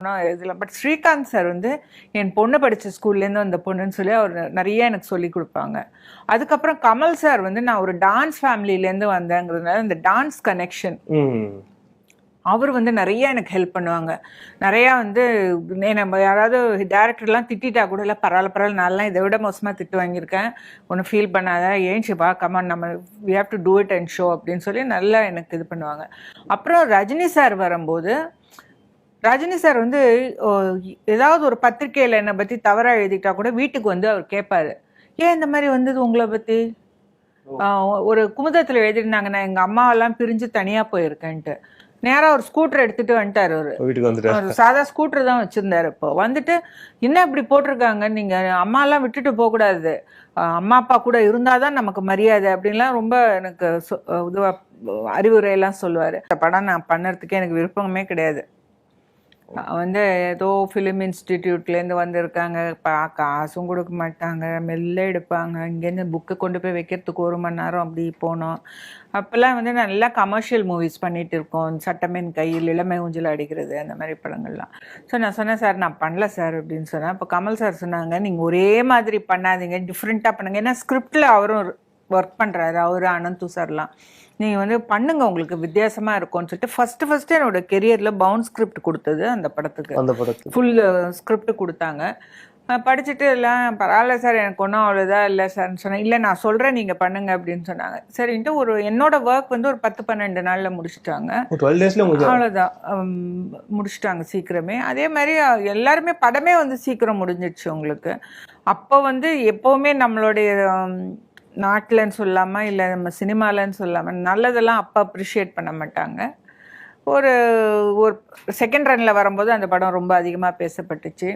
இதில் but Srikanth sir வந்து என் பொண்ணு படித்த ஸ்கூல்லேருந்து வந்த பொண்ணுன்னு சொல்லி அவர் நிறைய எனக்கு சொல்லி கொடுப்பாங்க. அதுக்கப்புறம் கமல் சார் வந்து நான் ஒரு டான்ஸ் ஃபேமிலியிலேருந்து வந்தேங்கிறதுனால இந்த டான்ஸ் கனெக்ஷன் அவர் வந்து நிறைய எனக்கு ஹெல்ப் பண்ணுவாங்க. நிறையா வந்து நம்ம யாராவது டேரக்டர்லாம் திட்டா கூட இல்லை பரவாயில்ல நான்லாம் இதை விட மோசமாக திட்டு வாங்கியிருக்கேன், ஒன்றும் ஃபீல் பண்ணாத, ஏன் சிவா கமான் நம்ம we have to do it and show அப்படின்னு சொல்லி நல்லா எனக்கு இது பண்ணுவாங்க. அப்புறம் ரஜினி சார் வரும்போது ரஜினி சார் வந்து ஏதாவது ஒரு பத்திரிகையில் என்னை பற்றி தவறாக எழுதிட்டா கூட வீட்டுக்கு வந்து அவர் கேட்பாரு, ஏன் இந்த மாதிரி வந்தது உங்களை பற்றி. ஒரு குமுதத்தில் எழுதிருந்தாங்க, நான் எங்கள் அம்மாவெல்லாம் பிரிஞ்சு தனியாக போயிருக்கேன்ட்டு. நேராக ஒரு ஸ்கூட்டர் எடுத்துகிட்டு வந்துட்டார். ஒரு சாதா ஸ்கூட்டர் தான் வச்சுருந்தார். இப்போ வந்துட்டு என்ன இப்படி போட்டிருக்காங்க, நீங்கள் அம்மாலாம் விட்டுட்டு போகக்கூடாது, அம்மா அப்பா கூட இருந்தால் தான் நமக்கு மரியாதை அப்படின்லாம் ரொம்ப எனக்கு இதுவாக அறிவுரையெல்லாம் சொல்லுவார். இந்த படம் நான் பண்ணுறதுக்கே எனக்கு விருப்பமே கிடையாது. வந்து ஏதோ ஃபிலிம் இன்ஸ்டிடியூட்லேருந்து வந்திருக்காங்க, காசும் கொடுக்க மாட்டாங்க, மெல்ல எடுப்பாங்க, இங்கேருந்து புக்கு கொண்டு போய் வைக்கிறதுக்கு 1 மணி நேரம் அப்படி போனோம். அப்போல்லாம் வந்து நல்லா கமர்ஷியல் மூவிஸ் பண்ணிகிட்டு இருக்கோம், சட்டமின் கையில், இளமை ஊஞ்சல் அடிக்கிறது, அந்த மாதிரி படங்கள்லாம். ஸோ நான் சொன்னேன், சார் நான் பண்ணல சார் அப்படின்னு சொன்னேன். அப்போ கமல் சார் சொன்னாங்க, நீங்கள் ஒரே மாதிரி பண்ணாதீங்க, டிஃப்ரெண்ட்டாக பண்ணுங்க. ஏன்னா ஸ்கிரிப்டில் அவரும் ஒர்க் பண்ணுறாரு, அவரு அனந்து சார்லாம். நீங்கள் வந்து பண்ணுங்க, உங்களுக்கு வித்தியாசமாக இருக்கும்னு சொல்லிட்டு ஃபஸ்ட்டு என்னோட கெரியரில் பவுண்ட் ஸ்கிரிப்ட் கொடுத்தது அந்த படத்துக்கு. ஃபுல் ஸ்கிரிப்ட் கொடுத்தாங்க. படிச்சுட்டு எல்லாம் பரவாயில்ல சார், எனக்கு ஒன்றும் அவ்வளோதான் இல்லை சார்ன்னு சொன்னேன். இல்லை நான் சொல்கிறேன் நீங்கள் பண்ணுங்க அப்படின்னு சொன்னாங்க. சரின்ட்டு என்னோட ஒர்க் வந்து ஒரு 10-12 நாளில் முடிச்சுட்டாங்க. அவ்வளோதான், முடிச்சுட்டாங்க சீக்கிரமே. அதே மாதிரி எல்லாருமே படமே வந்து சீக்கிரம் முடிஞ்சிடுச்சு உங்களுக்கு. அப்போ வந்து எப்போவுமே நம்மளுடைய நாட்டில்ன்னு சொல்லாமல் இல்லை நம்ம சினிமாலன்னு சொல்லாமல் நல்லதெல்லாம் அப்போ அப்ரிஷியேட் பண்ண மாட்டாங்க. ஒரு செகண்ட் ரன்னில் வரும்போது அந்த படம் ரொம்ப அதிகமாக பேசப்பட்டுச்சு.